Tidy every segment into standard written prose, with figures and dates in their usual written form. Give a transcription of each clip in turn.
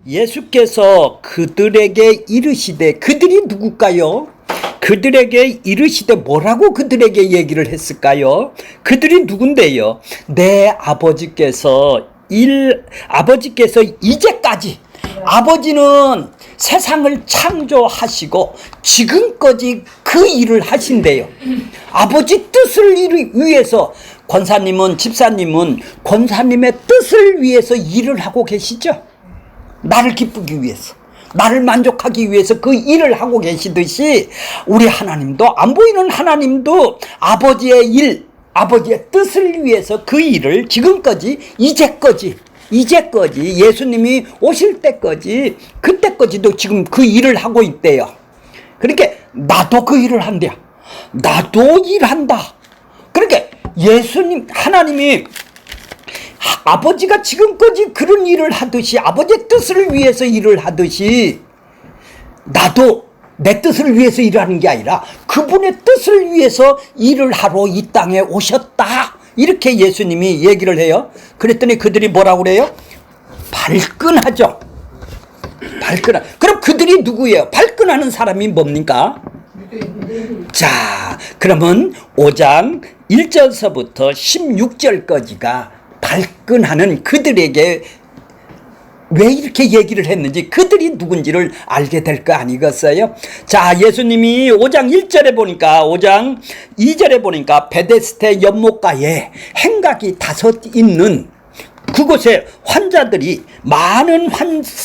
예수께서 그들에게 이르시되, 그들이 누굴까요? 그들에게 이르시되 뭐라고 그들에게 얘기를 했을까요? 그들이 누군데요? 내 아버지께서 이제까지, 아버지는 세상을 창조하시고 지금까지 그 일을 하신대요. 아버지 뜻을 위해서, 권사님은, 집사님은 권사님의 뜻을 위해서 일을 하고 계시죠. 나를 기쁘기 위해서, 나를 만족하기 위해서 그 일을 하고 계시듯이 우리 하나님도, 안 보이는 하나님도 아버지의 일, 아버지의 뜻을 위해서 그 일을 지금까지, 이제까지 예수님이 오실 때까지, 그때까지도 지금 그 일을 하고 있대요. 그러니까 나도 그 일을 한대요. 나도 일한다. 그러니까 예수님, 하나님이, 아버지가 지금까지 그런 일을 하듯이, 아버지의 뜻을 위해서 일을 하듯이 나도 내 뜻을 위해서 일하는 게 아니라 그분의 뜻을 위해서 일을 하러 이 땅에 오셨다, 이렇게 예수님이 얘기를 해요. 그랬더니 그들이 뭐라고 그래요? 발끈하죠. 그럼 그들이 누구예요? 발끈하는 사람이 뭡니까? 자, 그러면 5장 1절서부터 16절까지가 발끈하는 그들에게 왜 이렇게 얘기를 했는지, 그들이 누군지를 알게 될 거 아니겠어요? 자, 예수님이 5장 1절에 보니까, 5장 2절에 보니까 베데스테 연못가에 행각이 5 있는 그곳에 환자들이, 많은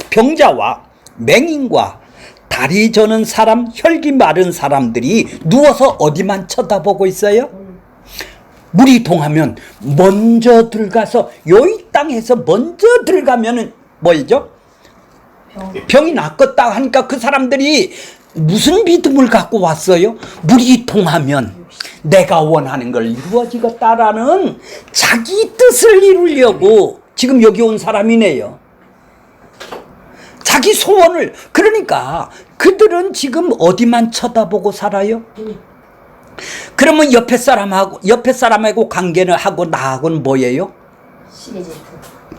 병자와 맹인과 다리 저는 사람, 혈기 마른 사람들이 누워서 어디만 쳐다보고 있어요? 물이 동하면 먼저 들어가서, 이 땅에서 먼저 들어가면은 뭐죠? 병이 낫겠다 하니까 그 사람들이 무슨 믿음을 갖고 왔어요? 물이 통하면 내가 원하는 걸 이루어지겠다라는 자기 뜻을 이루려고 지금 여기 온 사람이네요. 자기 소원을. 그러니까 그들은 지금 어디만 쳐다보고 살아요? 그러면 옆에 사람하고 관계를 하고 나하고는 뭐예요?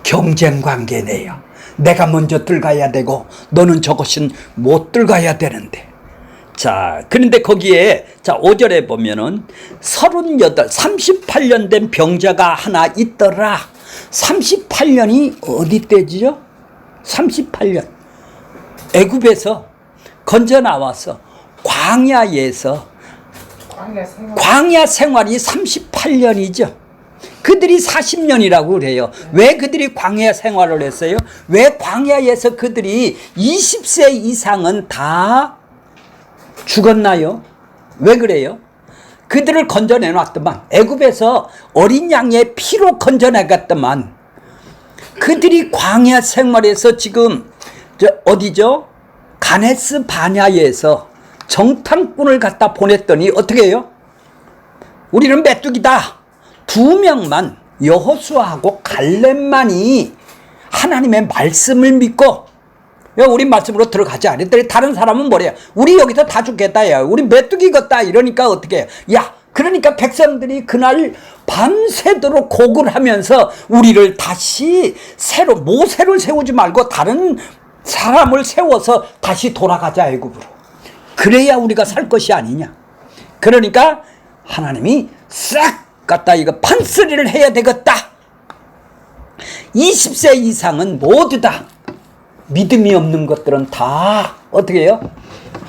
경쟁 관계네요. 내가 먼저 들어가야 되고 너는 저것은 못 들어가야 되는데. 자, 그런데 거기에, 자, 5절에 보면은 38년 된 병자가 하나 있더라. 38년이 어디 때지요? 38년. 애굽에서 건져 나와서 광야 생활이 38년이죠. 그들이 40년이라고 그래요. 왜 그들이 광야 생활을 했어요? 왜 광야에서 그들이 20세 이상은 다 죽었나요? 왜 그래요? 그들을 건져내놨더만, 애굽에서 어린 양의 피로 건져내갔더만, 그들이 광야 생활에서 지금 어디죠? 가네스 바냐에서 정탐꾼을 갖다 보냈더니 어떻게 해요? 우리는 메뚜기다. 2명만, 여호수아하고 갈렙만이 하나님의 말씀을 믿고, 우리 말씀으로 들어가지 않았더니 다른 사람은 뭐래요? 우리 여기서 다 죽겠다, 야, 우리 메뚜기 같다. 이러니까 어떻게 해요? 야, 그러니까 백성들이 그날 밤새도록 곡을 하면서 우리를 다시 모세를 세우지 말고 다른 사람을 세워서 다시 돌아가자, 애굽으로. 그래야 우리가 살 것이 아니냐. 그러니까 하나님이 싹 갖다 이거 판쓰리를 해야 되겠다. 20세 이상은 모두 다, 믿음이 없는 것들은 다 어떻게 해요?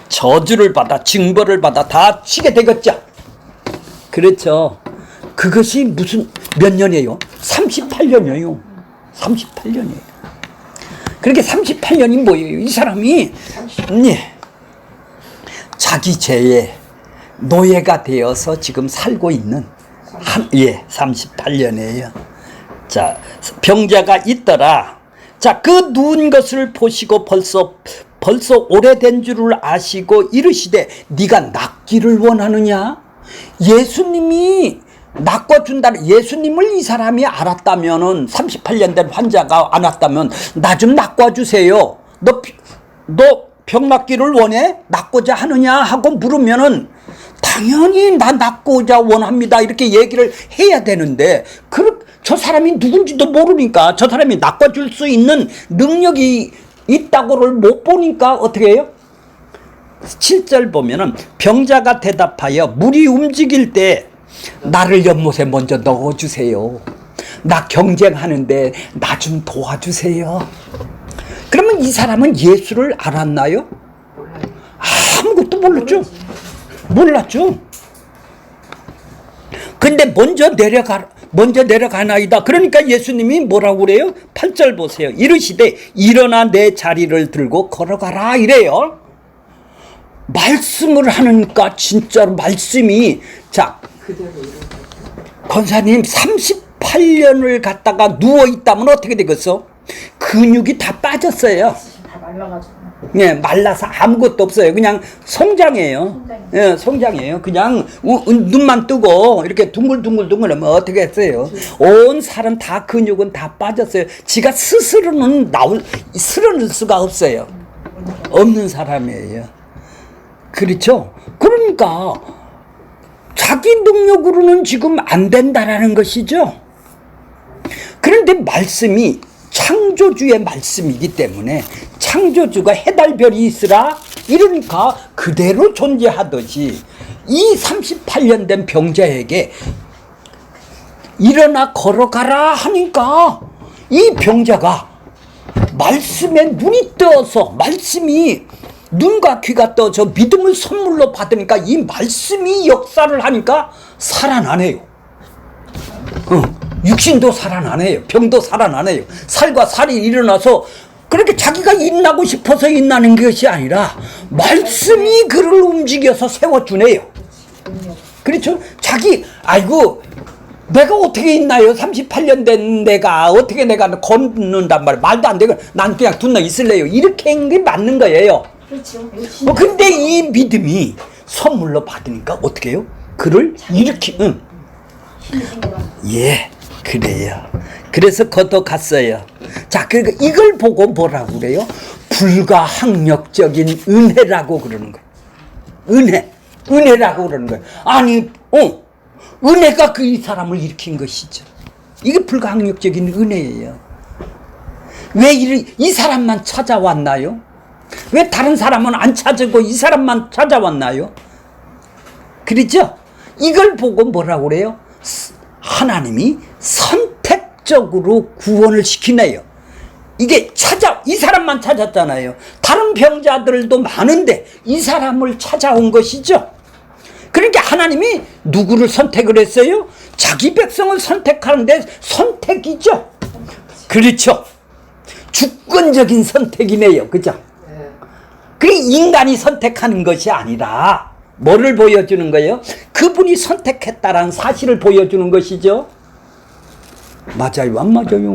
저주를 받아, 징벌을 받아 다 치게 되겠죠. 그렇죠. 그것이 무슨 몇 년이에요? 38년이에요. 38년이에요. 그렇게 38년이 뭐예요? 이 사람이 자기 죄의 노예가 되어서 지금 살고 있는 38년이에요. 자, 병자가 있더라. 자, 그 누운 것을 보시고 벌써 오래된 줄을 아시고 이르시되 네가 낫기를 원하느냐? 예수님이 낚아준다는, 예수님을 이 사람이 알았다면은, 38년 된 환자가 안 왔다면 나 좀 낚아주세요. 너 병 낫기를 원해? 낫고자 하느냐? 하고 물으면은 당연히 나 낫고자 원합니다, 이렇게 얘기를 해야 되는데, 저 사람이 누군지도 모르니까 저 사람이 낚아줄 수 있는 능력이 있다고를 못 보니까 어떻게 해요? 7절 보면은 병자가 대답하여 물이 움직일 때 나를 연못에 먼저 넣어주세요. 나 경쟁하는데 나 좀 도와주세요. 그러면 이 사람은 예수를 알았나요? 아무것도 몰랐죠. 근데 먼저 내려가나이다. 그러니까 예수님이 뭐라고 그래요? 8절 보세요. 이르시되 일어나 내 자리를 들고 걸어가라 이래요. 말씀을 하니까 진짜로 말씀이, 자, 권사님 38년을 갖다가 누워있다면 어떻게 되겠어? 근육이 다 빠졌어요. 다 말라가지고. 예, 말라서 아무것도 없어요. 그냥 송장이에요. 예, 송장이에요. 그냥 눈만 뜨고 이렇게 둥글둥글둥글하면 어떻게 했어요? 온 살은 다 근육은 다 빠졌어요. 지가 스스로는 스러낼 수가 없어요. 없는 사람이에요. 그렇죠? 그러니까 자기 능력으로는 지금 안 된다라는 것이죠. 그런데 말씀이 창조주의 말씀이기 때문에 창조주가 해달별이 있으라 이러니까 그대로 존재하듯이 이 38년 된 병자에게 일어나 걸어가라 하니까 이 병자가 말씀에 눈이 떠서, 말씀이 눈과 귀가 떠서 믿음을 선물로 받으니까 이 말씀이 역사를 하니까 살아나네요. 육신도 살아나네요. 병도 살아나네요. 살과 살이 일어나서 그렇게 자기가 일나고 싶어서 일나는 것이 아니라 말씀이 그를 움직여서 세워주네요. 그렇죠? 아이고 내가 어떻게 있나요? 38년 된 내가 어떻게 내가 걷는단 말이야. 말도 안 되고 난 그냥 둔나 있을래요. 이렇게 한 게 맞는 거예요. 그렇죠. 근데 이 믿음이 선물로 받으니까 어떻게 해요? 그를 일으키는. 예, 그래요. 그래서 걷어갔어요. 자, 그러니까 이걸 보고 뭐라고 그래요? 불가항력적인 은혜라고 그러는 거예요. 은혜라고 그러는 거예요. 아니, 은혜가 이 사람을 일으킨 것이죠. 이게 불가항력적인 은혜예요. 왜 이 사람만 찾아왔나요? 왜 다른 사람은 안 찾고 이 사람만 찾아왔나요? 그렇죠? 이걸 보고 뭐라고 그래요? 하나님이 선택적으로 구원을 시키네요. 이게 이 사람만 찾았잖아요. 다른 병자들도 많은데 이 사람을 찾아온 것이죠. 그러니까 하나님이 누구를 선택을 했어요? 자기 백성을 선택하는데 선택이죠. 그렇죠. 주권적인 선택이네요. 그죠? 그 인간이 선택하는 것이 아니라 뭐를 보여주는 거예요? 그분이 선택했다라는 사실을 보여주는 것이죠. 맞아요, 안 맞아요?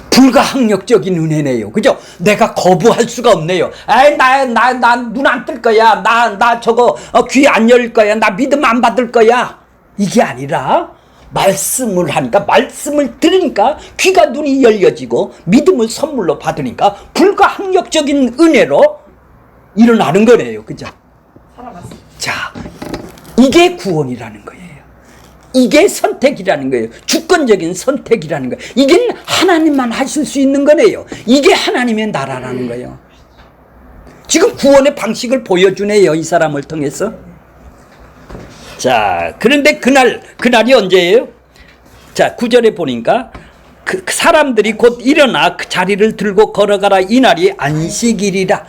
불가항력적인 은혜네요. 그죠? 내가 거부할 수가 없네요. 에이, 나 눈 안 뜰 거야. 나 저거 귀 안 열릴 거야. 나 믿음 안 받을 거야. 이게 아니라 말씀을 하니까, 말씀을 들으니까 귀가 눈이 열려지고 믿음을 선물로 받으니까 불가항력적인 은혜로 일어나는 거네요. 그죠? 자, 이게 구원이라는 거예요. 이게 선택이라는 거예요. 주권적인 선택이라는 거예요. 이게 하나님만 하실 수 있는 거네요. 이게 하나님의 나라라는 거예요. 지금 구원의 방식을 보여주네요. 이 사람을 통해서. 자, 그런데 그날이 언제예요? 자, 9절에 보니까 그 사람들이 곧 일어나 그 자리를 들고 걸어가라. 이날이 안식일이라.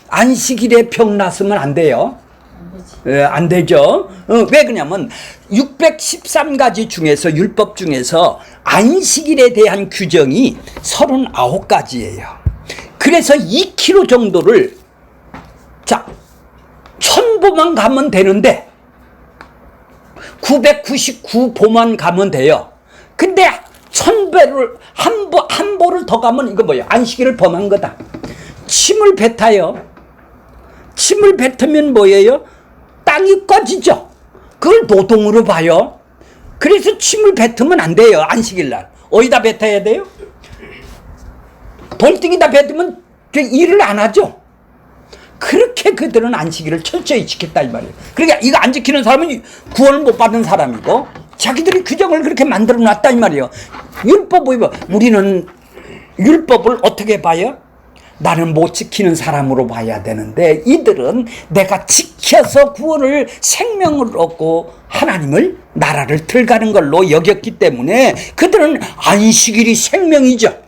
안식일에 병 났으면 안 돼요. 안 되죠. 왜 그러냐면 613가지 중에서, 율법 중에서 안식일에 대한 규정이 39가지예요. 그래서 2km 정도를, 자, 1000보만 가면 되는데 999보만 가면 돼요. 근데 1000배를 한 보를 더 가면 이거 뭐예요? 안식일을 범한 거다. 침을 뱉어요. 침을 뱉으면 뭐예요? 땅이 꺼지죠. 그걸 노동으로 봐요. 그래서 침을 뱉으면 안 돼요. 안식일날. 어디다 뱉어야 돼요? 돌덩이다 뱉으면 일을 안 하죠. 그렇게 그들은 안식일을 철저히 지켰다 이 말이에요. 그러니까 이거 안 지키는 사람은 구원을 못 받은 사람이고, 자기들이 규정을 그렇게 만들어 놨다 이 말이에요. 율법 보면 우리는 율법을 어떻게 봐요? 나는 못 지키는 사람으로 봐야 되는데 이들은 내가 지켜서 구원을 생명을 얻고 하나님을 나라를 들어가는 걸로 여겼기 때문에 그들은 안식일이 생명이죠.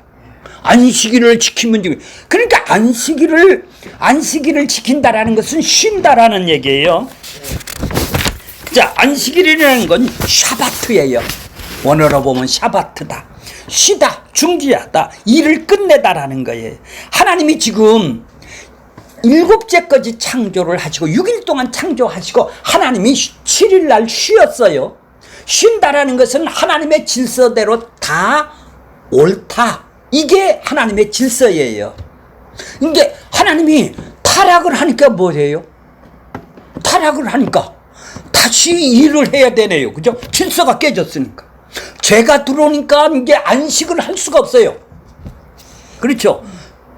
안식일을 지키면 그러니까 안식일을 지킨다라는 것은 쉰다라는 얘기예요. 자, 안식일이라는 건 샤바트예요. 원어로 보면 샤바트다. 쉬다, 중지하다, 일을 끝내다라는 거예요. 하나님이 지금 7제까지 창조를 하시고 6일 동안 창조하시고 하나님이 7일 날 쉬었어요. 쉰다라는 것은 하나님의 질서대로 다 옳다. 이게 하나님의 질서예요. 이게 하나님이 타락을 하니까 뭐예요? 타락을 하니까 다시 일을 해야 되네요. 그죠? 질서가 깨졌으니까. 죄가 들어오니까 이게 안식을 할 수가 없어요. 그렇죠?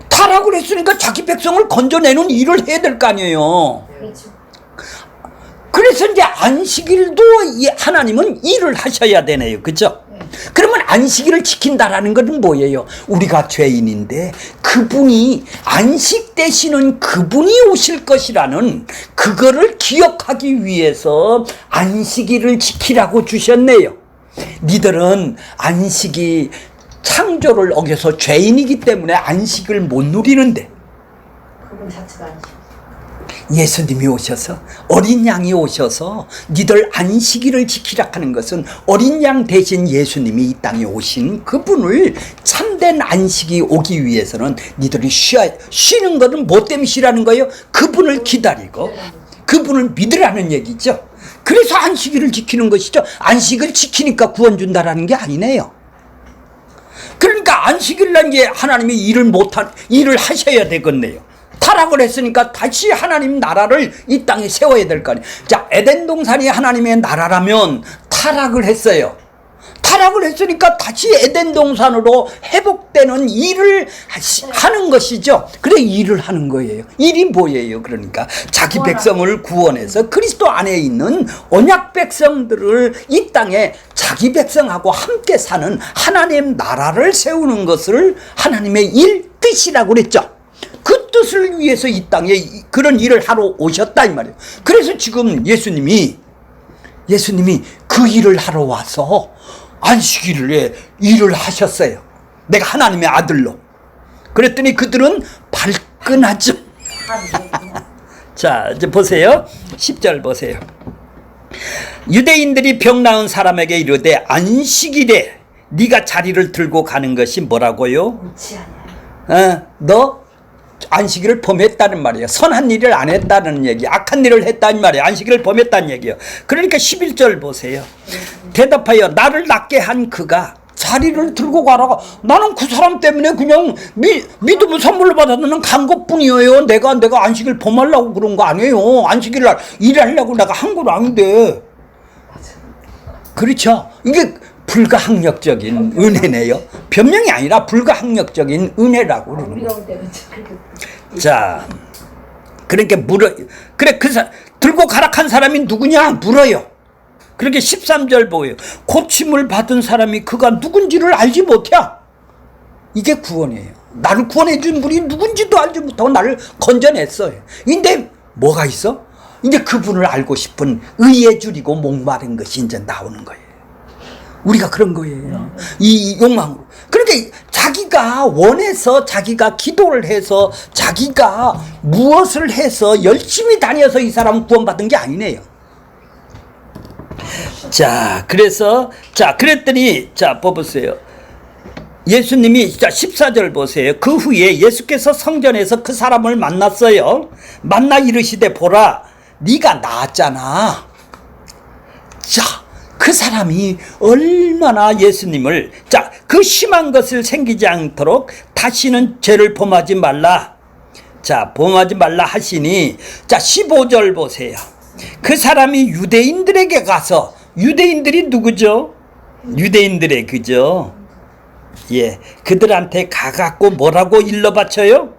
타락을 했으니까 자기 백성을 건져내는 일을 해야 될 거 아니에요. 그렇죠. 그래서 이제 안식일도 하나님은 일을 하셔야 되네요. 그죠? 그러면 안식일을 지킨다라는 것은 뭐예요? 우리가 죄인인데 그분이 안식 되시는 그분이 오실 것이라는 그거를 기억하기 위해서 안식일을 지키라고 주셨네요. 니들은 안식이 창조를 어겨서 죄인이기 때문에 안식을 못 누리는데 그분 자체가 아니죠. 예수님이 오셔서 어린 양이 오셔서 니들 안식일을 지키라 하는 것은 어린 양 대신 예수님이 이 땅에 오신 그분을 참된 안식이 오기 위해서는 니들이 쉬는 것은 뭐 때문에 쉬라는 거예요? 그분을 기다리고 그분을 믿으라는 얘기죠. 그래서 안식일을 지키는 것이죠. 안식을 지키니까 구원 준다라는 게 아니네요. 그러니까 안식일 날 이제 하나님이 일을 하셔야 되겠네요. 타락을 했으니까 다시 하나님 나라를 이 땅에 세워야 될 거 아니에요. 자, 에덴 동산이 하나님의 나라라면 타락을 했어요. 타락을 했으니까 다시 에덴 동산으로 회복되는 일을 하는 것이죠. 그래 일을 하는 거예요. 일이 뭐예요? 그러니까 자기 백성을 구원해서 그리스도 안에 있는 언약 백성들을 이 땅에 자기 백성하고 함께 사는 하나님 나라를 세우는 것을 하나님의 일 뜻이라고 그랬죠. 그 뜻을 위해서 이 땅에 그런 일을 하러 오셨다 이 말이에요. 그래서 지금 예수님이 그 일을 하러 와서 안식일에 일을 하셨어요. 내가 하나님의 아들로. 그랬더니 그들은 발끈하죠. 자, 이제 보세요. 10절 보세요. 유대인들이 병 나은 사람에게 이르되 안식일에 네가 자리를 들고 가는 것이 뭐라고요? 옳지 않아요. 너 안식일을 범했다는 말이에요. 선한 일을 안 했다는 얘기, 악한 일을 했다는 말이에요. 안식일을 범했다는 얘기예요. 그러니까 11절 보세요. 대답하여 나를 낫게 한 그가 자리를 들고 가라고. 나는 그 사람 때문에 그냥 믿음을 선물로 받았는 간 것뿐이에요. 내가 안식일 범하려고 그런 거 아니에요. 안식일 날 일하려고 내가 한 건 아닌데. 그렇죠. 이게 불가항력적인 은혜네요. 변명이 아니라 불가항력적인 은혜라고 그러는 거예요. 자, 그러니까 그래 들고 가락한 사람이 누구냐 물어요. 그렇게 13절 보여요. 고침을 받은 사람이 그가 누군지를 알지 못해. 이게 구원이에요. 나를 구원해 준 분이 누군지도 알지 못하고 나를 건져냈어요. 근데 뭐가 있어? 이제 그분을 알고 싶은 의에 줄이고 목마른 것이 이제 나오는 거예요. 우리가 그런 거예요. 이 욕망으로. 그러니까 자기가 원해서 자기가 기도를 해서 자기가 무엇을 해서 열심히 다녀서 이 사람은 구원받은 게 아니네요. 자, 그랬더니 보세요. 예수님이 14절 보세요. 그 후에 예수께서 성전에서 그 사람을 만났어요. 만나 이르시되 보라 네가 나았잖아. 자, 그 사람이 얼마나 예수님을 그 심한 것을 생기지 않도록 다시는 죄를 범하지 말라. 범하지 말라 하시니 15절 보세요. 그 사람이 유대인들에게 가서 유대인들이 누구죠? 유대인들의 그죠? 예, 그들한테 가갖고 뭐라고 일러 바쳐요?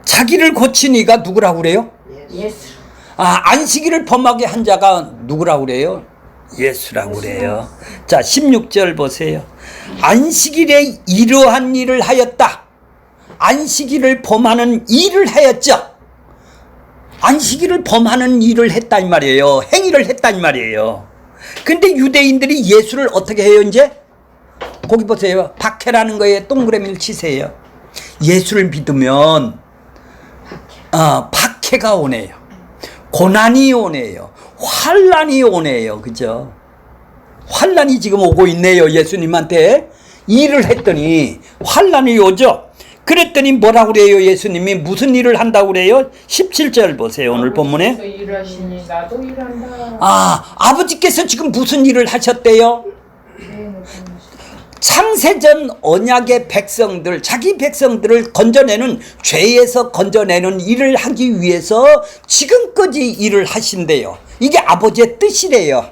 자기를 고친 이가 누구라고 그래요? 예수. 안식일을 범하게 한 자가 누구라고 그래요? 예수라고 그래요. 자, 16절 보세요. 안식일에 이러한 일을 하였다. 안식일을 범하는 일을 하였죠. 안식일을 범하는 일을 했다 이 말이에요. 행위를 했다 이 말이에요. 근데 유대인들이 예수를 어떻게 해요 이제? 거기 보세요. 박해라는 거에 동그라미를 치세요. 예수를 믿으면 박해가 오네요. 고난이 오네요. 환난이 오네요. 그죠? 환난이 지금 오고 있네요. 예수님한테 일을 했더니 환난이 오죠. 그랬더니 뭐라고 그래요? 예수님이 무슨 일을 한다고 그래요? 17절 보세요. 오늘 본문에. 일하시니 나도 일한다. 아버지께서 지금 무슨 일을 하셨대요? 창세전 언약의 백성들, 자기 백성들을 건져내는, 죄에서 건져내는 일을 하기 위해서 지금까지 일을 하신대요. 이게 아버지의 뜻이래요.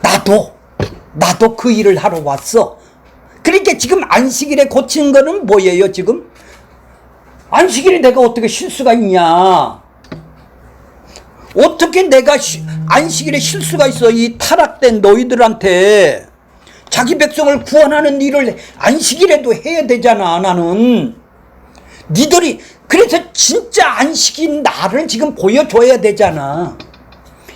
나도 그 일을 하러 왔어. 그러니까 지금 안식일에 고친 거는 뭐예요 지금? 안식일에 내가 어떻게 쉴 수가 있냐? 어떻게 내가 안식일에 쉴 수가 있어? 이 타락된 너희들한테 자기 백성을 구원하는 일을 안식일에도 해야 되잖아. 나는 니들이 그래서 진짜 안식인 나를 지금 보여줘야 되잖아.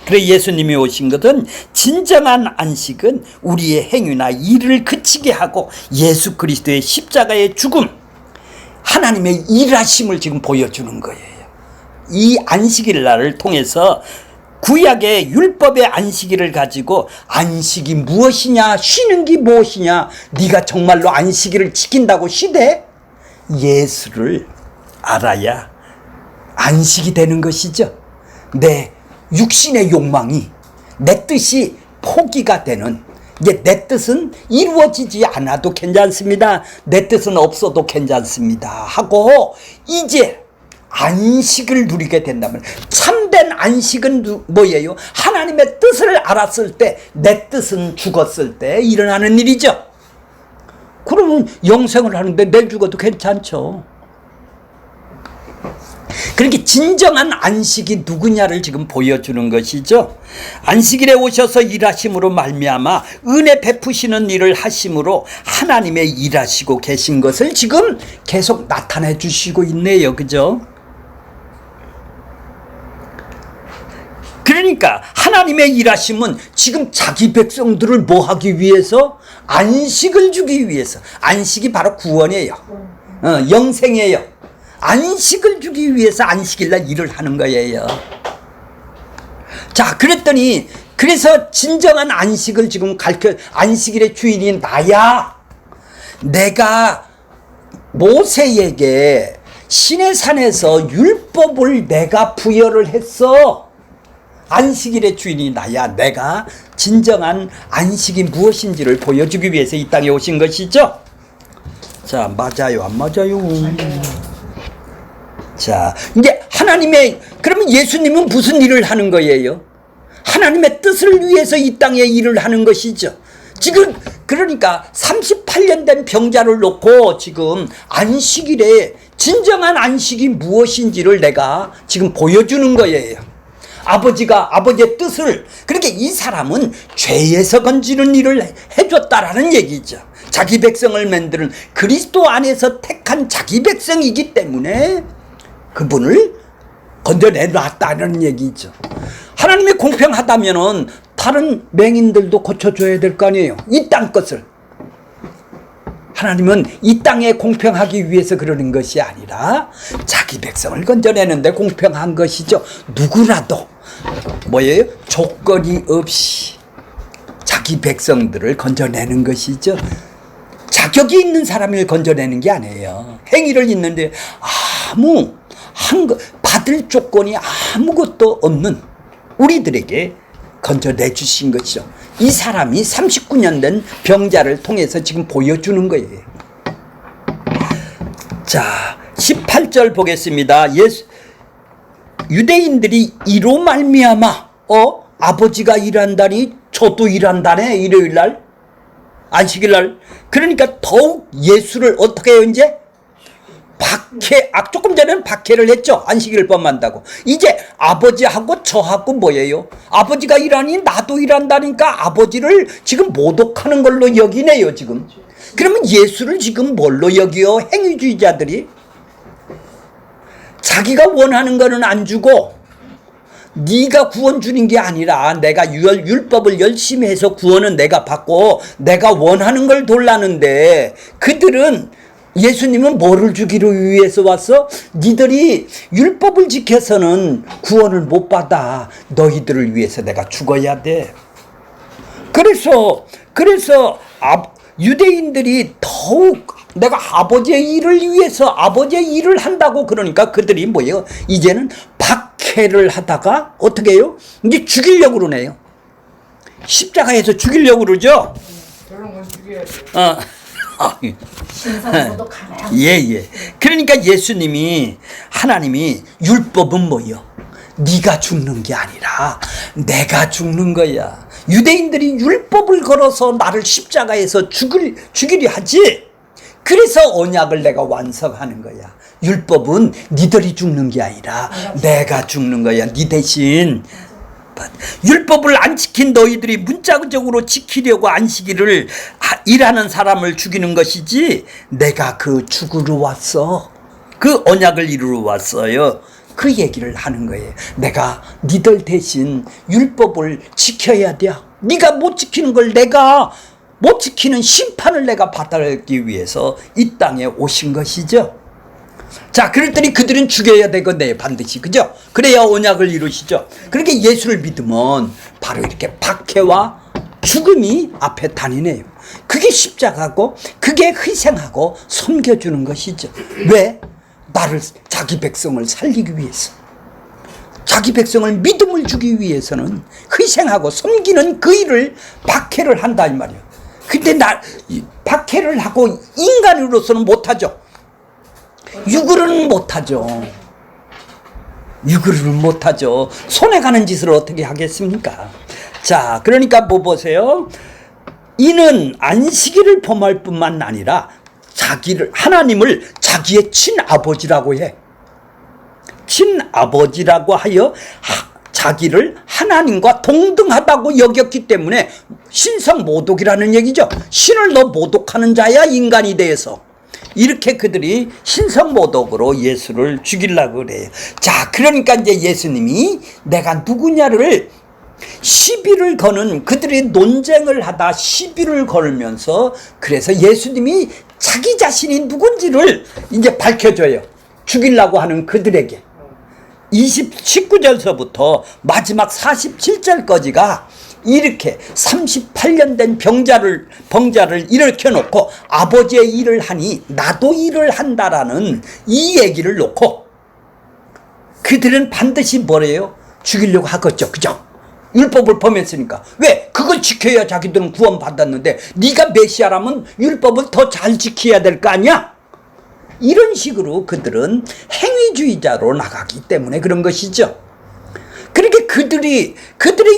그래 예수님이 오신 것은 진정한 안식은 우리의 행위나 일을 그치게 하고 예수 그리스도의 십자가의 죽음, 하나님의 일하심을 지금 보여주는 거예요. 이 안식일 날을 통해서 구약의 율법의 안식일을 가지고 안식이 무엇이냐, 쉬는 게 무엇이냐, 네가 정말로 안식일을 지킨다고 쉬대? 예수를 알아야 안식이 되는 것이죠. 내 육신의 욕망이 내 뜻이 포기가 되는, 이제 내 뜻은 이루어지지 않아도 괜찮습니다, 내 뜻은 없어도 괜찮습니다 하고 이제 안식을 누리게 된다면, 참된 안식은 뭐예요? 하나님의 뜻을 알았을 때, 내 뜻은 죽었을 때 일어나는 일이죠. 그러면 영생을 하는데 내일 죽어도 괜찮죠. 그렇게 진정한 안식이 누구냐를 지금 보여주는 것이죠. 안식일에 오셔서 일하심으로 말미암아 은혜 베푸시는 일을 하심으로 하나님의 일하시고 계신 것을 지금 계속 나타내 주시고 있네요. 그죠? 그러니까 하나님의 일하심은 지금 자기 백성들을 뭐 하기 위해서? 안식을 주기 위해서. 안식이 바로 구원이에요. 영생이에요. 안식을 주기 위해서 안식일날 일을 하는 거예요. 자, 그랬더니 그래서 진정한 안식을 지금 안식일의 주인이 나야. 내가 모세에게 시내산에서 율법을 내가 부여를 했어. 안식일의 주인이 나야. 내가 진정한 안식이 무엇인지를 보여주기 위해서 이 땅에 오신 것이죠. 자, 맞아요 안 맞아요? 자, 이제 그러면 예수님은 무슨 일을 하는 거예요? 하나님의 뜻을 위해서 이 땅에 일을 하는 것이죠. 지금 그러니까 38년 된 병자를 놓고 지금 안식일에 진정한 안식이 무엇인지를 내가 지금 보여주는 거예요. 아버지의 뜻을, 그러니까 이 사람은 죄에서 건지는 일을 해줬다라는 얘기죠. 자기 백성을 만드는 그리스도 안에서 택한 자기 백성이기 때문에 그분을 건져내놨다는 얘기죠. 하나님이 공평하다면은 다른 맹인들도 고쳐줘야 될 거 아니에요. 이 땅 것을. 하나님은 이 땅에 공평하기 위해서 그러는 것이 아니라 자기 백성을 건져내는데 공평한 것이죠. 누구라도 뭐예요? 조건이 없이 자기 백성들을 건져내는 것이죠. 자격이 있는 사람을 건져내는 게 아니에요. 행위를 있는데 받을 조건이 아무것도 없는 우리들에게 건져내 주신 것이죠. 이 사람이 39년 된 병자를 통해서 지금 보여주는 거예요. 자, 18절 보겠습니다. 유대인들이 이로 말미암아 아버지가 일한다니 저도 일한다네. 일요일날 안식일날. 그러니까 더욱 예수를 어떻게 해요? 이제 조금 전에는 박해를 했죠. 안식일을 범한다고. 이제 아버지하고 저하고 뭐예요? 아버지가 일하니 나도 일한다니까 아버지를 지금 모독하는 걸로 여기네요, 지금. 그러면 예수를 지금 뭘로 여기요? 행위주의자들이. 자기가 원하는 거는 안 주고 네가 구원 주는 게 아니라 내가 율법을 열심히 해서 구원은 내가 받고 내가 원하는 걸 돌라는데, 그들은 예수님은 뭐를 주기로 위해서 왔어? 니들이 율법을 지켜서는 구원을 못 받아. 너희들을 위해서 내가 죽어야 돼. 그래서 유대인들이 더욱 내가 아버지의 일을 위해서 아버지의 일을 한다고 그러니까 그들이 뭐예요? 이제는 박해를 하다가 어떻게 해요? 이제 죽이려고 그러네요. 십자가에서 죽이려고 그러죠? 저런 건 죽여야 돼. 신성모독하네요. 예. 그러니까 하나님이 율법은 뭐요? 네가 죽는 게 아니라 내가 죽는 거야. 유대인들이 율법을 걸어서 나를 십자가에서 죽이려 하지. 그래서 언약을 내가 완성하는 거야. 율법은 니들이 죽는 게 아니라 내가 죽는 거야. 니 대신. 율법을 안 지킨 너희들이 문자적으로 지키려고 안식일을 일하는 사람을 죽이는 것이지, 내가 그 죽으러 왔어. 그 언약을 이루러 왔어요. 그 얘기를 하는 거예요. 내가 니들 대신 율법을 지켜야 돼. 네가 못 지키는 걸 내가 못 지키는 심판을 내가 받기 위해서 이 땅에 오신 것이죠. 자, 그랬더니 그들은 죽여야 되겠네요, 반드시. 그죠? 그래야 언약을 이루시죠. 그러니까 예수를 믿으면 바로 이렇게 박해와 죽음이 앞에 다니네요. 그게 십자가고 그게 희생하고 섬겨주는 것이죠. 왜? 나를, 자기 백성을 살리기 위해서. 자기 백성을 믿음을 주기 위해서는 희생하고 섬기는 그 일을 박해를 한다 이 말이에요. 근데 박해를 하고 인간으로서는 못하죠. 육으로는 못하죠. 육으로는 못하죠. 손에 가는 짓을 어떻게 하겠습니까? 자, 그러니까 뭐 보세요. 이는 안식일을 범할 뿐만 아니라 하나님을 자기의 친아버지라고 해. 친아버지라고 하여 자기를 하나님과 동등하다고 여겼기 때문에 신성모독이라는 얘기죠. 신을 너 모독하는 자야, 인간이 대해서. 이렇게 그들이 신성모독으로 예수를 죽이려고 그래요. 자, 그러니까 이제 예수님이 내가 누구냐를 시비를 거는, 그들이 논쟁을 하다 시비를 걸면서, 그래서 예수님이 자기 자신이 누군지를 이제 밝혀줘요. 죽이려고 하는 그들에게. 19절서부터 마지막 47절까지가 이렇게 38년 된 병자를 일으켜 놓고 아버지의 일을 하니 나도 일을 한다라는 이 얘기를 놓고, 그들은 반드시 뭐래요? 죽이려고 하겠죠. 그죠? 율법을 범했으니까. 왜? 그걸 지켜야 자기들은 구원받았는데 네가 메시아라면 율법을 더 잘 지켜야 될 거 아니야? 이런 식으로 그들은 행위주의자로 나가기 때문에 그런 것이죠. 그렇게 그들의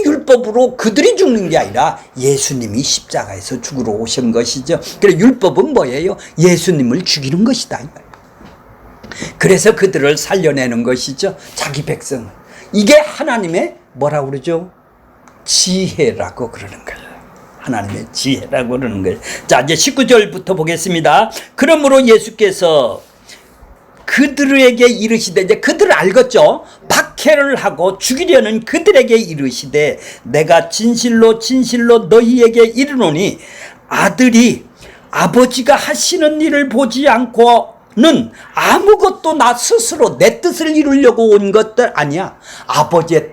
율법으로 그들이 죽는 게 아니라 예수님이 십자가에서 죽으러 오신 것이죠. 그래서 율법은 뭐예요? 예수님을 죽이는 것이다. 그래서 그들을 살려내는 것이죠. 자기 백성을. 이게 하나님의 뭐라고 그러죠? 지혜라고 그러는 거예요. 하나님의 지혜라고 그러는 거예요. 자, 이제 19절부터 보겠습니다. 그러므로 예수께서 그들에게 이르시되, 이제 그들을 알겠죠? 박해를 하고 죽이려는 그들에게 이르시되, 내가 진실로 진실로 너희에게 이르노니 아들이 아버지가 하시는 일을 보지 않고는 아무것도 나 스스로 내 뜻을 이루려고 온 것들 아니야. 아버지의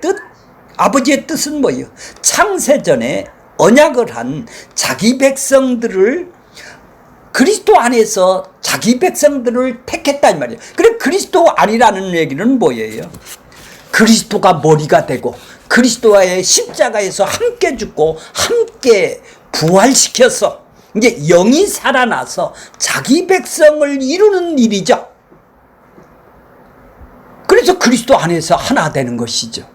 뜻은 뭐예요? 창세전에 언약을 한 자기 백성들을, 그리스도 안에서 자기 백성들을 택했다 이 말이에요. 그래, 그리스도 아니라는 얘기는 뭐예요? 그리스도가 머리가 되고 그리스도와의 십자가에서 함께 죽고 함께 부활시켜서 이제 영이 살아나서 자기 백성을 이루는 일이죠. 그래서 그리스도 안에서 하나 되는 것이죠.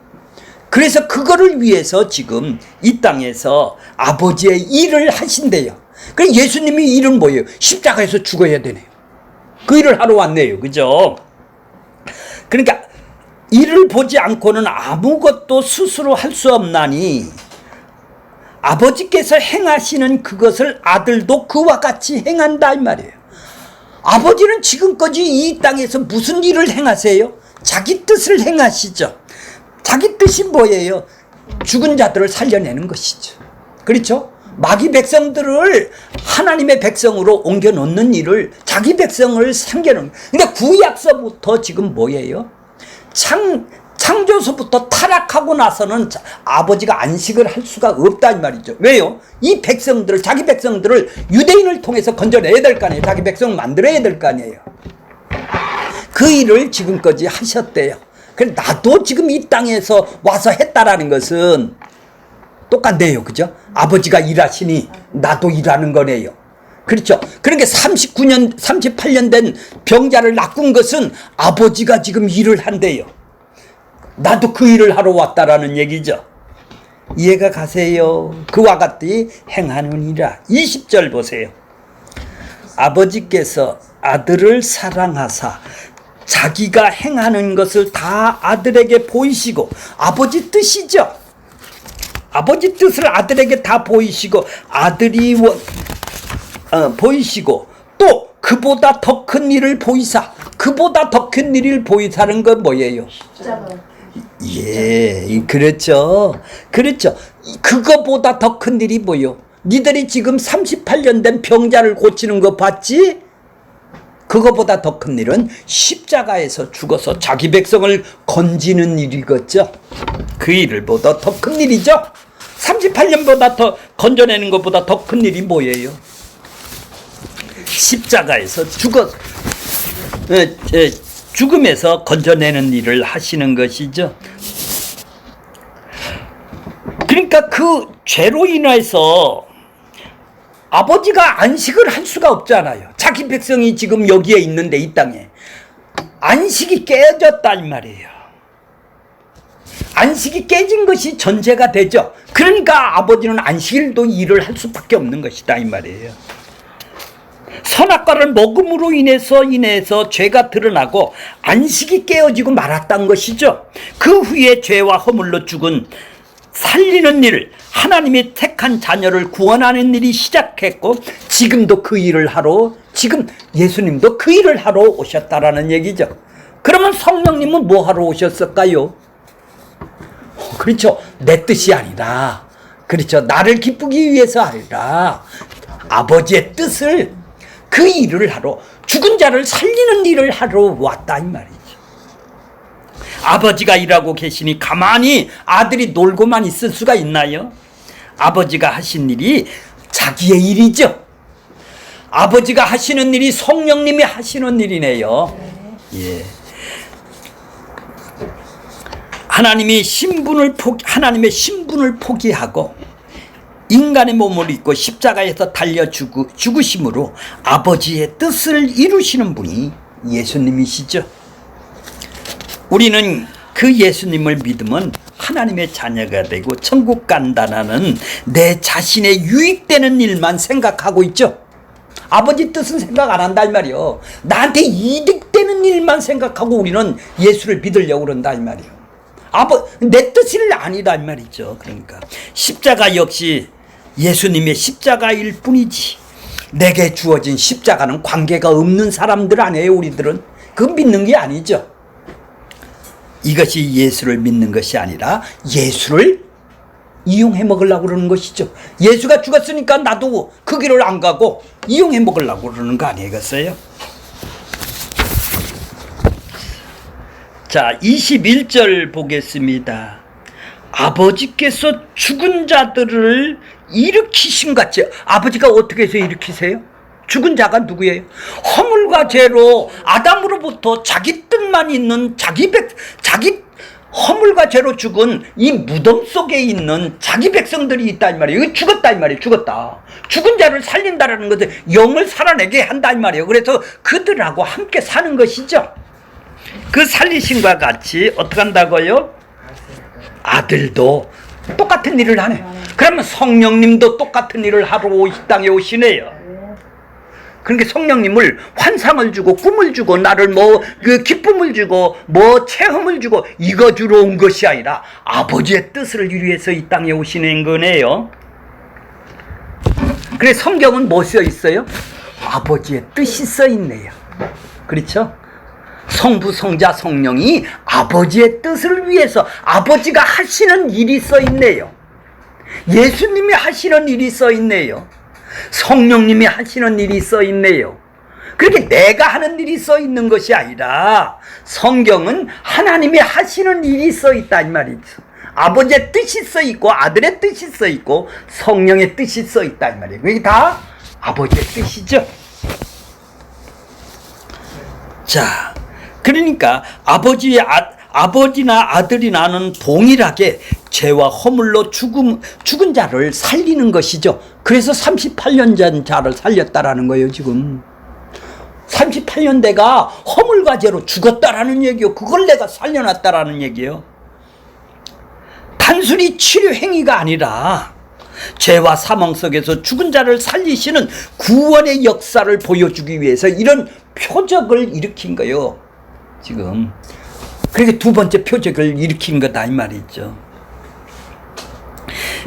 그래서 그거를 위해서 지금 이 땅에서 아버지의 일을 하신대요. 그래서 예수님이 일은 뭐예요? 십자가에서 죽어야 되네요. 그 일을 하러 왔네요. 그죠? 그러니까 이를 보지 않고는 아무것도 스스로 할 수 없나니 아버지께서 행하시는 그것을 아들도 그와 같이 행한다 이 말이에요. 아버지는 지금까지 이 땅에서 무슨 일을 행하세요? 자기 뜻을 행하시죠. 자기 뜻이 뭐예요? 죽은 자들을 살려내는 것이죠. 그렇죠? 마귀 백성들을 하나님의 백성으로 옮겨 놓는 일을, 자기 백성을 섬겨놓는. 근데 구약서부터 지금 뭐예요? 창조서부터 타락하고 나서는 아버지가 안식을 할 수가 없다 이 말이죠. 왜요? 이 백성들을, 자기 백성들을 유대인을 통해서 건져내야 될 거 아니에요. 자기 백성을 만들어야 될 거 아니에요. 그 일을 지금까지 하셨대요. 그래서 나도 지금 이 땅에서 와서 했다라는 것은 똑같네요. 그죠? 아버지가 일하시니 나도 일하는 거네요. 그렇죠? 그러니까 39년, 38년 된 병자를 낚은 것은 아버지가 지금 일을 한대요. 나도 그 일을 하러 왔다라는 얘기죠. 이해가 가세요? 그와 같이 행하느니라. 20절 보세요. 아버지께서 아들을 사랑하사 자기가 행하는 것을 다 아들에게 보이시고, 아버지 뜻이죠. 아버지 뜻을 아들에게 다 보이시고, 아들이 보이시고, 또 그보다 더 큰 일을 보이사. 그보다 더 큰 일을 보이사는 건 뭐예요? 예, 그렇죠. 그렇죠. 그거보다 더 큰 일이 뭐요? 니들이 지금 38년 된 병자를 고치는 거 봤지? 그거보다 더 큰 일은 십자가에서 죽어서 자기 백성을 건지는 일이겠죠. 그 일을 보다 더 큰 일이죠. 38년보다 더 건져내는 것보다 더 큰 일이 뭐예요? 십자가에서 죽음에서 건져내는 일을 하시는 것이죠. 그러니까 그 죄로 인해서 아버지가 안식을 할 수가 없잖아요. 자기 백성이 지금 여기에 있는데, 이 땅에 안식이 깨졌다 이 말이에요. 안식이 깨진 것이 전제가 되죠. 그러니까 아버지는 안식일도 일을 할 수밖에 없는 것이다 이 말이에요. 선악과를 먹음으로 인해서 죄가 드러나고 안식이 깨어지고 말았던 것이죠. 그 후에 죄와 허물로 죽은 살리는 일을, 하나님이 택한 자녀를 구원하는 일이 시작했고, 지금도 그 일을 하러, 지금 예수님도 그 일을 하러 오셨다라는 얘기죠. 그러면 성령님은 뭐 하러 오셨을까요? 그렇죠. 내 뜻이 아니라, 그렇죠. 나를 기쁘기 위해서 아니라 아버지의 뜻을, 그 일을 하러, 죽은 자를 살리는 일을 하러 왔다 이 말이죠. 아버지가 일하고 계시니 가만히 아들이 놀고만 있을 수가 있나요? 아버지가 하신 일이 자기의 일이죠. 아버지가 하시는 일이 성령님이 하시는 일이네요. 예. 하나님의 신분을 포기하고 인간의 몸을 입고 십자가에서 달려 죽으심으로 아버지의 뜻을 이루시는 분이 예수님이시죠. 우리는 그 예수님을 믿으면 하나님의 자녀가 되고 천국 간다는 내 자신의 유익되는 일만 생각하고 있죠. 아버지 뜻은 생각 안 한다 이 말이요. 나한테 이득되는 일만 생각하고 우리는 예수를 믿으려고 그런다 이 말이요. 내 뜻이 아니다 이 말이죠. 그러니까 십자가 역시 예수님의 십자가일 뿐이지, 내게 주어진 십자가는 관계가 없는 사람들 아니에요. 우리들은 그 믿는 게 아니죠. 이것이 예수를 믿는 것이 아니라 예수를 이용해 먹으려고 그러는 것이죠. 예수가 죽었으니까 나도 그 길을 안 가고 이용해 먹으려고 그러는 거 아니겠어요? 자, 21절 보겠습니다. 아버지께서 죽은 자들을 일으키신 같이. 아버지가 어떻게 해서 일으키세요? 죽은 자가 누구예요? 허물과 죄로 아담으로부터 자기 뜻만 있는 자기 허물과 죄로 죽은 이 무덤 속에 있는 자기 백성들이 있다 이 말이에요. 이거 죽었다 이 말이에요. 죽었다. 죽은 자를 살린다라는 것은 영을 살아내게 한다 이 말이에요. 그래서 그들하고 함께 사는 것이죠. 그 살리심과 같이 어떻게 한다고요? 아들도 똑같은 일을 하네. 그러면 성령님도 똑같은 일을 하러 이 땅에 오시네요. 그러니까 성령님을 환상을 주고 꿈을 주고 나를 그 기쁨을 주고 체험을 주고 이거 주러 온 것이 아니라 아버지의 뜻을 위해서 이 땅에 오시는 거네요. 그래서 성경은 뭐 써 있어요? 아버지의 뜻이 써 있네요. 그렇죠? 성부, 성자, 성령이 아버지의 뜻을 위해서 아버지가 하시는 일이 써 있네요. 예수님이 하시는 일이 써 있네요. 성령님이 하시는 일이 써 있네요. 그렇게 내가 하는 일이 써 있는 것이 아니라 성경은 하나님이 하시는 일이 써 있다 이 말이죠. 아버지의 뜻이 써 있고 아들의 뜻이 써 있고 성령의 뜻이 써 있다 이 말이에요. 이게 다 아버지의 뜻이죠. 자, 그러니까 아버지나 아들이 나는 동일하게 죄와 허물로 죽은 자를 살리는 것이죠. 그래서 38년 전 자를 살렸다라는 거예요. 지금 38년대가 허물과 죄로 죽었다라는 얘기요. 그걸 내가 살려놨다라는 얘기예요. 단순히 치료 행위가 아니라 죄와 사망 속에서 죽은 자를 살리시는 구원의 역사를 보여주기 위해서 이런 표적을 일으킨 거예요. 지금 그렇게 두 번째 표적을 일으킨 거다 이 말이죠.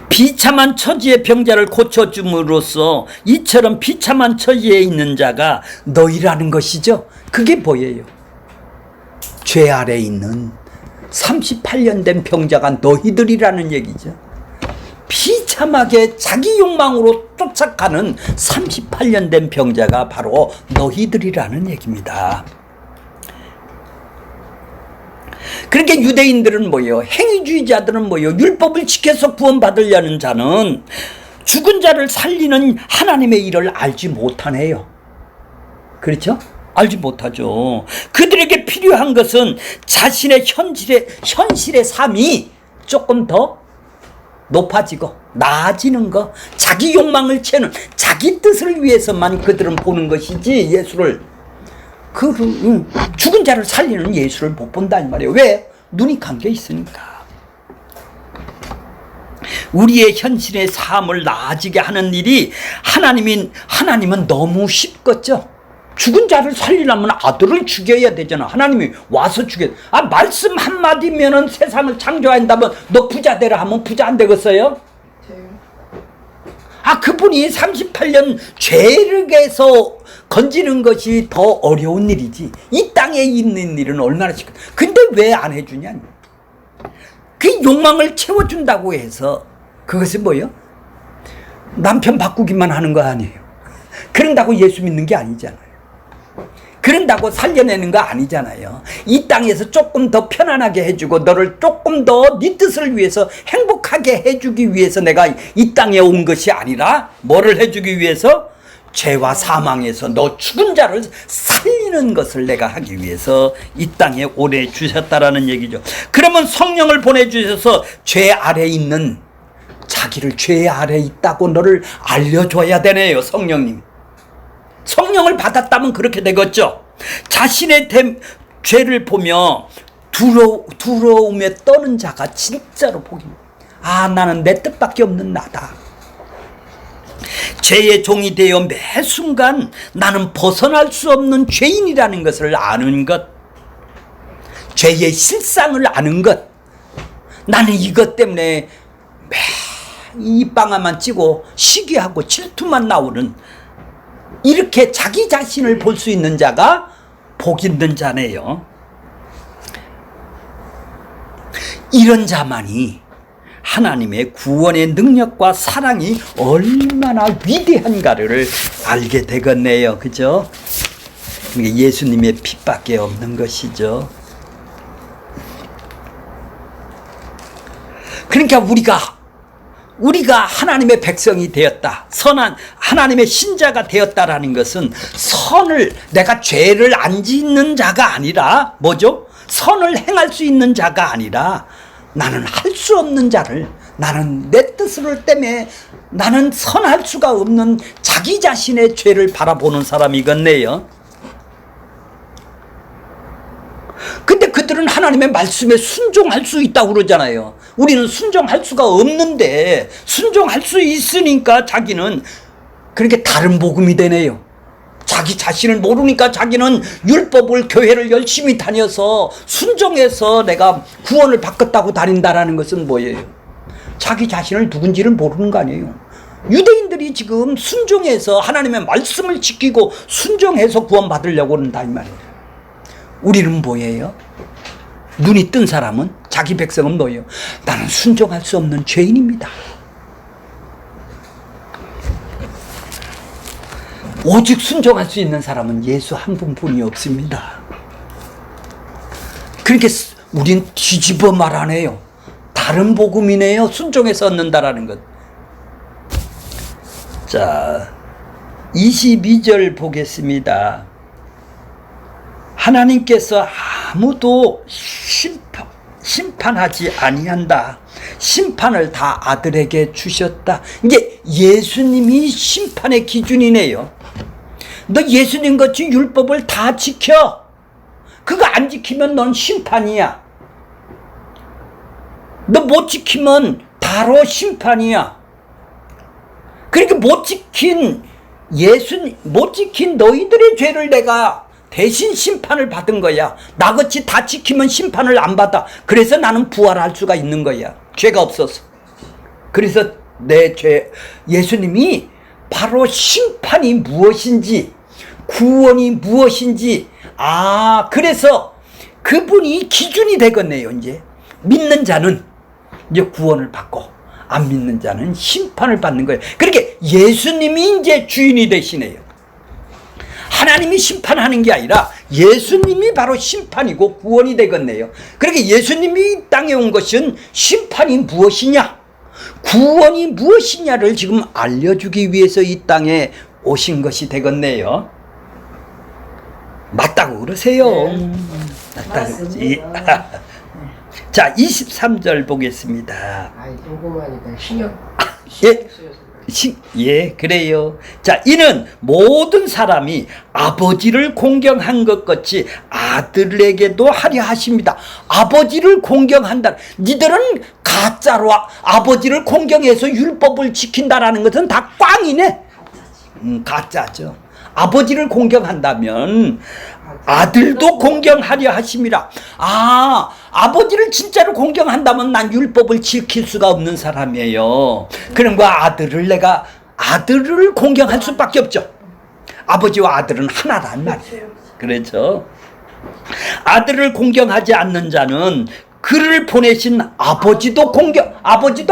비참한 처지의 병자를 고쳐줌으로써 이처럼 비참한 처지에 있는 자가 너희라는 것이죠. 그게 보여요. 죄 아래 있는 38년 된 병자가 너희들이라는 얘기죠. 비참하게 자기 욕망으로 쫓아가는 38년 된 병자가 바로 너희들이라는 얘기입니다. 그렇게 유대인들은 뭐예요? 행위주의자들은 뭐예요? 율법을 지켜서 구원받으려는 자는 죽은 자를 살리는 하나님의 일을 알지 못하네요. 그렇죠? 알지 못하죠. 그들에게 필요한 것은 자신의 현실의 삶이 조금 더 높아지고 나아지는 거, 자기 욕망을 채우는 자기 뜻을 위해서만 그들은 보는 것이지 예수를 죽은 자를 살리는 예수를 못 본다 이 말이에요. 왜? 눈이 감겨 있으니까. 우리의 현실의 삶을 나아지게 하는 일이 하나님은 너무 쉽겠죠. 죽은 자를 살리려면 아들을 죽여야 되잖아. 하나님이 와서 죽여. 말씀 한마디면은 세상을 창조한다면 너 부자 되라 하면 부자 안 되겠어요? 그분이 38년 죄르게서 건지는 것이 더 어려운 일이지. 이 땅에 있는 일은 얼마나 쉽고. 근데 왜 안 해주냐? 그 욕망을 채워준다고 해서 그것이 뭐예요? 남편 바꾸기만 하는 거 아니에요. 그런다고 예수 믿는 게 아니잖아요. 그런다고 살려내는 거 아니잖아요. 이 땅에서 조금 더 편안하게 해주고 너를 조금 더 네 뜻을 위해서 행복하게 해주기 위해서 내가 이 땅에 온 것이 아니라 뭐를 해주기 위해서? 죄와 사망에서 너 죽은 자를 살리는 것을 내가 하기 위해서 이 땅에 오래 주셨다라는 얘기죠. 그러면 성령을 보내주셔서 죄 아래 있는 자기를 죄 아래 있다고 너를 알려줘야 되네요. 성령님. 성령을 받았다면 그렇게 되겠죠. 자신의 죄를 보며 두려움에 떠는 자가 진짜로 복입니다. 나는 내 뜻밖에 없는 나다. 죄의 종이 되어 매 순간 나는 벗어날 수 없는 죄인이라는 것을 아는 것, 죄의 실상을 아는 것, 나는 이것 때문에 매 입방아만 찌고 시기하고 질투만 나오는, 이렇게 자기 자신을 볼 수 있는 자가 복 있는 자네요. 이런 자만이 하나님의 구원의 능력과 사랑이 얼마나 위대한가를 알게 되겠네요. 그죠? 예수님의 빛밖에 없는 것이죠. 그러니까 우리가 하나님의 백성이 되었다, 선한 하나님의 신자가 되었다라는 것은 내가 죄를 안 짓는 자가 아니라 뭐죠? 선을 행할 수 있는 자가 아니라 나는 할 수 없는 자를, 나는 내 뜻을 때문에 나는 선할 수가 없는 자기 자신의 죄를 바라보는 사람이겠네요. 근데 그들은 하나님의 말씀에 순종할 수 있다고 그러잖아요. 우리는 순종할 수가 없는데 순종할 수 있으니까 자기는 그렇게 다른 복음이 되네요. 자기 자신을 모르니까 자기는 율법을 교회를 열심히 다녀서 순종해서 내가 구원을 받겠다고 다닌다라는 것은 뭐예요? 자기 자신을 누군지를 모르는 거 아니에요. 유대인들이 지금 순종해서 하나님의 말씀을 지키고 순종해서 구원받으려고 한다 이 말이에요. 우리는 뭐예요? 눈이 뜬 사람은, 자기 백성은 뭐예요? 나는 순종할 수 없는 죄인입니다. 오직 순종할 수 있는 사람은 예수 한 분뿐이 없습니다. 그렇게 우린 뒤집어 말하네요. 다른 복음이네요. 순종해서 얻는다라는 것. 자, 22절 보겠습니다. 하나님께서 아무도 심판하지 아니한다. 심판을 다 아들에게 주셨다. 이제 예수님이 심판의 기준이네요. 너 예수님 같이 율법을 다 지켜. 그거 안 지키면 넌 심판이야. 너 못 지키면 바로 심판이야. 그러니까 못 지킨 너희들의 죄를 내가 대신 심판을 받은 거야. 나같이 다 지키면 심판을 안 받아. 그래서 나는 부활할 수가 있는 거야. 죄가 없어서. 그래서 내 죄, 예수님이 바로 심판이 무엇인지, 구원이 무엇인지, 그래서 그분이 기준이 되겠네요. 이제 믿는 자는 이제 구원을 받고 안 믿는 자는 심판을 받는 거예요. 그렇게 예수님이 이제 주인이 되시네요. 하나님이 심판하는 게 아니라 예수님이 바로 심판이고 구원이 되겠네요. 그렇게 예수님이 이 땅에 온 것은 심판이 무엇이냐, 구원이 무엇이냐를 지금 알려주기 위해서 이 땅에 오신 것이 되겠네요. 맞다고 그러세요. 맞다고 그러지. 자, 23절 보겠습니다. 궁금하니까 신경 예. 쓰여서 예, 그래요. 자, 이는 모든 사람이 아버지를 공경한 것 같이 아들에게도 하려 하십니다. 아버지를 공경한다. 니들은 가짜로 아버지를 공경해서 율법을 지킨다라는 것은 다 꽝이네. 가짜죠. 아버지를 공경한다면 아들도 공경하려 하심이라. 아버지를 진짜로 공경한다면 난 율법을 지킬 수가 없는 사람이에요. 그런 거 아들을 공경할 수밖에 없죠. 아버지와 아들은 하나란 말이에요. 그렇죠. 아들을 공경하지 않는 자는 그를 보내신 아버지도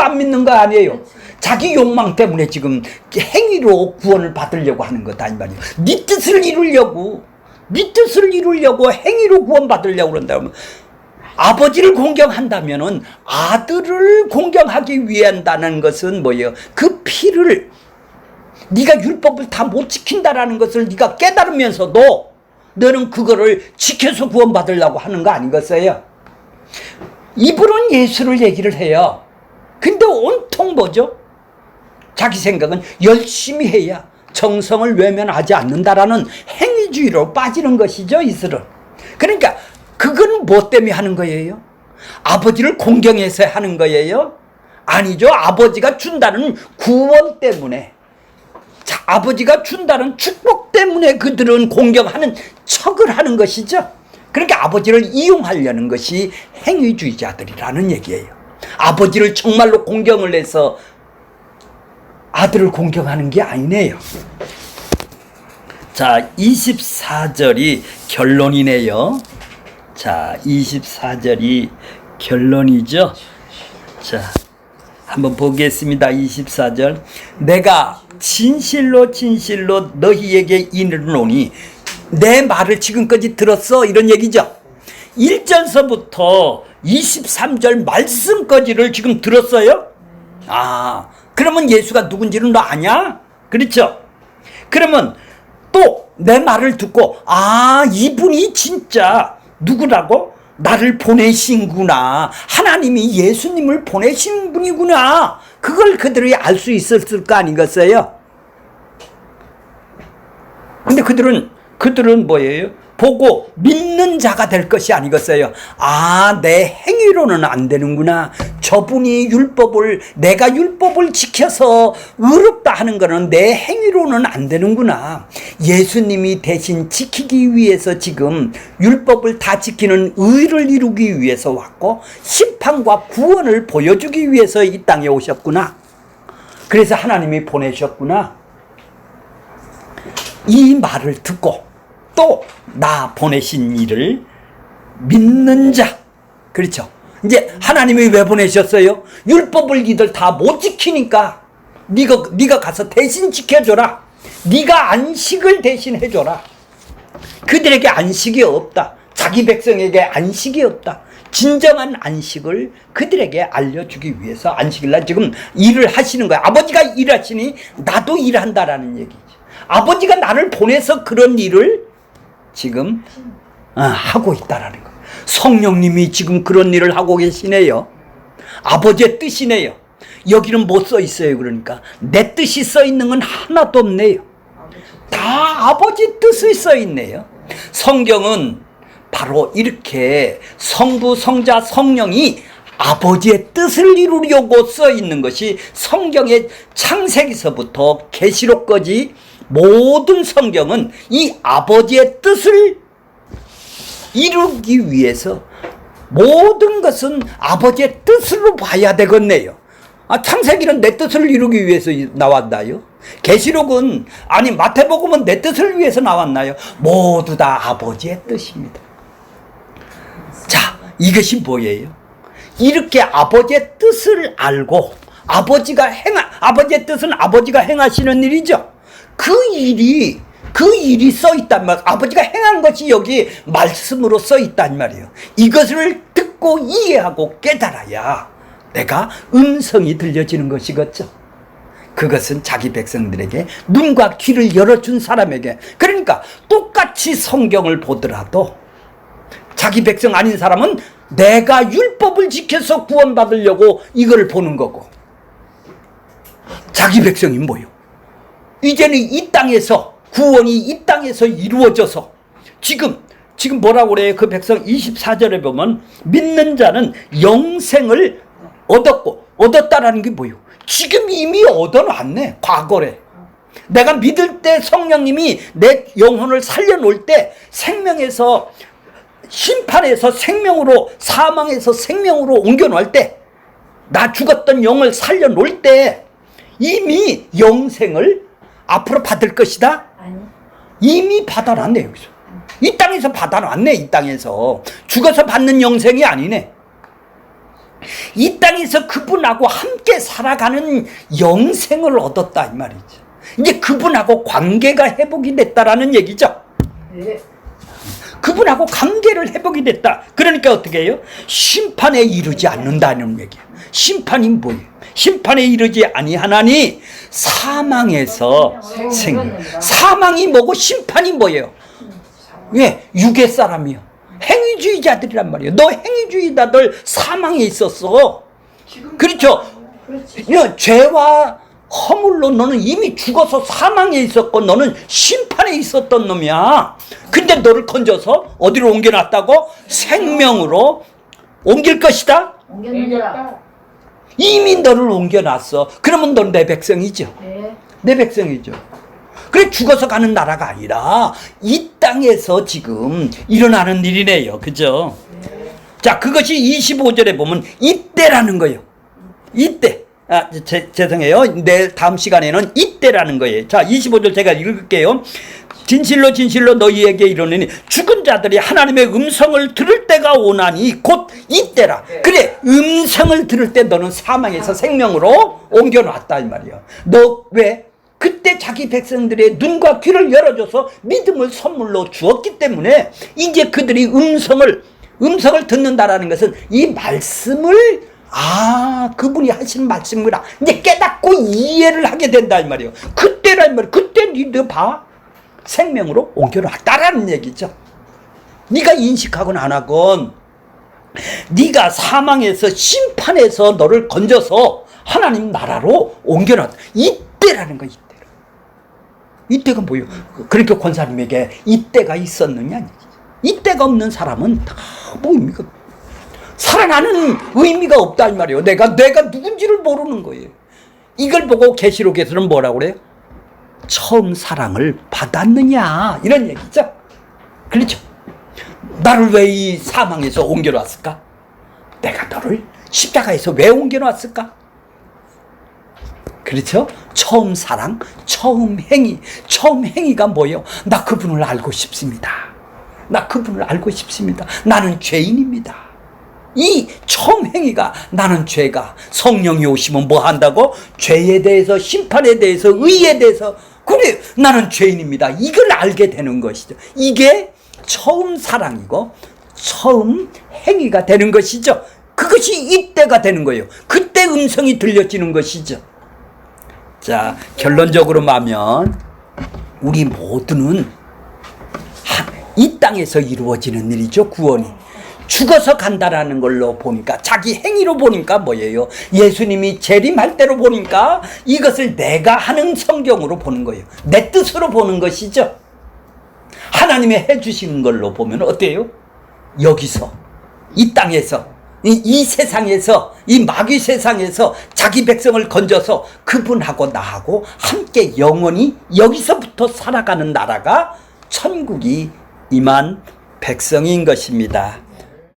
안 믿는 거 아니에요. 자기 욕망 때문에 지금 행위로 구원을 받으려고 하는 거다 이 말이에요. 네 뜻을 이루려고 행위로 구원 받으려고 그런다면, 아버지를 공경한다면은 아들을 공경하기 위한다는 것은 뭐예요? 그 피를, 네가 율법을 다 못 지킨다라는 것을 네가 깨달으면서도 너는 그거를 지켜서 구원 받으려고 하는 거 아니겠어요? 입으로는 예수를 얘기를 해요. 근데 온통 뭐죠? 자기 생각은 열심히 해야 정성을 외면하지 않는다라는 행위주의로 빠지는 것이죠, 이들은. 그러니까 그건 뭐 때문에 하는 거예요? 아버지를 공경해서 하는 거예요? 아니죠. 아버지가 준다는 구원 때문에, 아버지가 준다는 축복 때문에 그들은 공경하는 척을 하는 것이죠. 그러니까 아버지를 이용하려는 것이 행위주의자들이라는 얘기예요. 아버지를 정말로 공경을 해서 아들을 공경하는 게 아니네요. 자, 24절이 결론이네요. 자, 24절이 결론이죠. 자, 한번 보겠습니다. 24절. 내가 진실로 너희에게 이르노니, 내 말을 지금까지 들었어, 이런 얘기죠. 1절서부터 23절 말씀까지를 지금 들었어요. 그러면 예수가 누군지는 너 아냐? 그렇죠? 그러면 또 내 말을 듣고, 이분이 진짜 누구라고? 나를 보내신구나. 하나님이 예수님을 보내신 분이구나. 그걸 그들이 알 수 있었을 거 아니겠어요? 근데 그들은 그들은 뭐예요? 보고 믿는 자가 될 것이 아니겠어요. 아, 내 행위로는 안 되는구나. 저분이 내가 율법을 지켜서 의롭다 하는 거는 내 행위로는 안 되는구나. 예수님이 대신 지키기 위해서 지금 율법을 다 지키는 의를 이루기 위해서 왔고, 심판과 구원을 보여주기 위해서 이 땅에 오셨구나. 그래서 하나님이 보내셨구나. 이 말을 듣고 또 나 보내신 이를 믿는 자. 그렇죠. 이제 하나님이 왜 보내셨어요? 율법을 니들 다 못 지키니까 네가 가서 대신 지켜줘라. 네가 안식을 대신 해줘라. 그들에게 안식이 없다. 자기 백성에게 안식이 없다. 진정한 안식을 그들에게 알려주기 위해서 안식일날 지금 일을 하시는 거야. 아버지가 일하시니 나도 일한다라는 얘기죠. 아버지가 나를 보내서 그런 일을 지금 하고 있다라는 거예요. 성령님이 지금 그런 일을 하고 계시네요. 아버지의 뜻이네요. 여기는 못 써 있어요. 그러니까 내 뜻이 써 있는 건 하나도 없네요. 다 아버지 뜻이 써 있네요. 성경은 바로 이렇게 성부, 성자, 성령이 아버지의 뜻을 이루려고 써 있는 것이 성경의 창세기서부터 계시록까지 모든 성경은 이 아버지의 뜻을 이루기 위해서 모든 것은 아버지의 뜻으로 봐야 되겠네요. 창세기는 내 뜻을 이루기 위해서 나왔나요? 계시록은 마태복음은 내 뜻을 위해서 나왔나요? 모두 다 아버지의 뜻입니다. 자, 이것이 뭐예요? 이렇게 아버지의 뜻을 알고 아버지의 뜻은 아버지가 행하시는 일이죠. 그 일이 써 있단 말이에요. 아버지가 행한 것이 여기 말씀으로 써 있단 말이에요. 이것을 듣고 이해하고 깨달아야 내가 음성이 들려지는 것이겠죠. 그것은 자기 백성들에게 눈과 귀를 열어준 사람에게, 그러니까 똑같이 성경을 보더라도 자기 백성 아닌 사람은 내가 율법을 지켜서 구원받으려고 이걸 보는 거고, 자기 백성이 뭐요? 이제는 이 땅에서 구원이 이 땅에서 이루어져서 지금 뭐라고 그래요? 그 백성 24절에 보면 믿는 자는 영생을 얻었다라는 게 뭐예요? 지금 이미 얻어놨네. 과거래. 내가 믿을 때 성령님이 내 영혼을 살려놓을 때 생명에서 심판에서 생명으로, 사망에서 생명으로 옮겨놓을 때, 나 죽었던 영을 살려놓을 때 이미 영생을 앞으로 받을 것이다? 아니. 이미 받아놨네. 여기서 이 땅에서 받아놨네. 이 땅에서 죽어서 받는 영생이 아니네. 이 땅에서 그분하고 함께 살아가는 영생을 얻었다 이 말이죠. 이제 그분하고 관계가 회복이 됐다라는 얘기죠. 네. 그분하고 관계를 회복이 됐다. 그러니까 어떻게 해요? 심판에 이르지 않는다는 얘기예요. 심판이 뭐예요? 심판에 이르지 아니하나니 사망에서 생명. 사망이 뭐고 심판이 뭐예요? 왜? 육의 사람이요. 행위주의자들이란 말이에요. 너 행위주의자들 사망에 있었어. 그렇죠? 죄와 허물로 너는 이미 죽어서 사망에 있었고 너는 심판에 있었던 놈이야. 근데 너를 건져서 어디로 옮겨놨다고? 생명으로 옮길 것이다. 옮겼느니라. 이미 너를 옮겨놨어. 그러면 넌 내 백성이죠. 네. 내 백성이죠. 그래, 죽어서 가는 나라가 아니라 이 땅에서 지금 일어나는 일이네요. 그죠? 자, 그것이 25절에 보면 이때라는 거예요. 이때. 죄송해요. 내일 다음 시간에는 이때라는 거예요. 자, 25절 제가 읽을게요. 진실로 진실로 너희에게 이르노니 죽은 자들이 하나님의 음성을 들을 때가 오나니 곧 이때라. 그래, 음성을 들을 때 너는 사망에서 생명으로 옮겨놨다 이 말이야. 너 왜? 그때 자기 백성들의 눈과 귀를 열어줘서 믿음을 선물로 주었기 때문에 이제 그들이 음성을 듣는다라는 것은 이 말씀을 그분이 하신 말씀이구나. 이제 깨닫고 이해를 하게 된다 이 말이에요. 그때라 이 말이에요. 그때 니들 봐. 생명으로 옮겨놨다라는 얘기죠. 네가 인식하건 안 하건 네가 사망에서 심판에서 너를 건져서 하나님 나라로 옮겨놨다. 이때라는 거. 이때가 뭐예요? 그러니까 권사님에게 이때가 있었느냐? 이때가 없는 사람은 다 뭐입니까? 살아나는 의미가 없다 이 말이에요. 내가 누군지를 모르는 거예요. 이걸 보고 계시록에서는 뭐라고 그래요? 처음 사랑을 받았느냐 이런 얘기죠. 그렇죠? 나를 왜 이 사망에서 옮겨놨을까? 내가 너를 십자가에서 왜 옮겨놨을까? 그렇죠? 처음 사랑, 처음 행위. 처음 행위가 뭐예요? 나 그분을 알고 싶습니다. 나 그분을 알고 싶습니다. 나는 죄인입니다. 이 처음 행위가 나는 죄가 성령이 오시면 뭐 한다고? 죄에 대해서, 심판에 대해서, 의에 대해서 그래 나는 죄인입니다. 이걸 알게 되는 것이죠. 이게 처음 사랑이고 처음 행위가 되는 것이죠. 그것이 이때가 되는 거예요. 그때 음성이 들려지는 것이죠. 자, 결론적으로 말하면 우리 모두는 이 땅에서 이루어지는 일이죠. 구원이 죽어서 간다라는 걸로 보니까, 자기 행위로 보니까 뭐예요? 예수님이 재림할 때로 보니까 이것을 내가 하는 성경으로 보는 거예요. 내 뜻으로 보는 것이죠. 하나님이 해주시는 걸로 보면 어때요? 여기서 이 땅에서 이 세상에서, 이 마귀 세상에서 자기 백성을 건져서 그분하고 나하고 함께 영원히 여기서부터 살아가는 나라가 천국이 임한 백성인 것입니다.